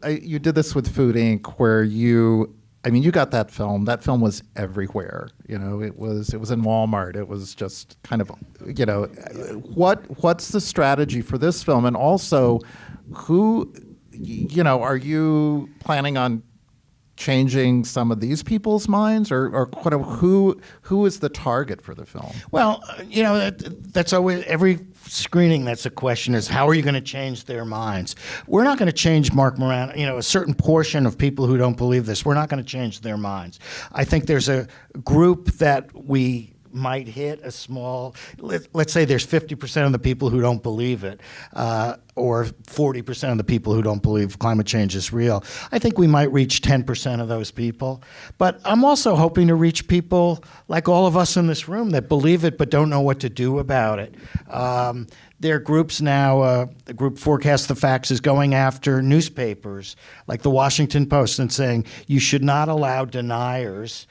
you did this with Food Inc., where you got that film. That film was everywhere. It was in Walmart. It was just kind of, what's the strategy for this film? And also, are you planning on changing some of these people's minds, or kind of who is the target for the film? Well, that's always every screening. That's a question: is how are you going to change their minds? We're not going to change Marc Morano. A certain portion of people who don't believe this, we're not going to change their minds. I think there's a group that we might hit a small. Let's say there's 50% of the people who don't believe it. Or 40% of the people who don't believe climate change is real. I think we might reach 10% of those people. But I'm also hoping to reach people like all of us in this room that believe it but don't know what to do about it. There are groups now, the group Forecast the Facts is going after newspapers like the Washington Post and saying you should not allow deniers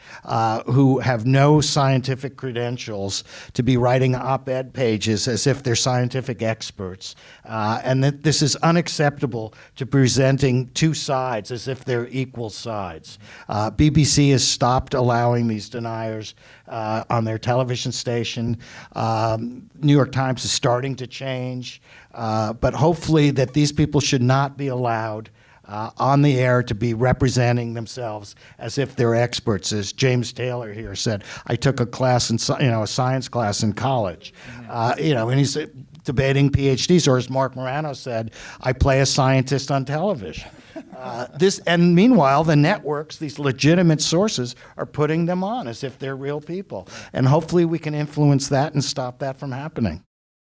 who have no scientific credentials to be writing op-ed pages as if they're scientific experts. And that this is unacceptable to presenting two sides as if they're equal sides. BBC has stopped allowing these deniers on their television station. New York Times is starting to change. But hopefully that these people should not be allowed on the air to be representing themselves as if they're experts. As James Taylor here said, I took a class in a science class in college, and he's debating PhDs, or as Marc Morano said, I play a scientist on television. And meanwhile, the networks, these legitimate sources, are putting them on as if they're real people. And hopefully we can influence that and stop that from happening.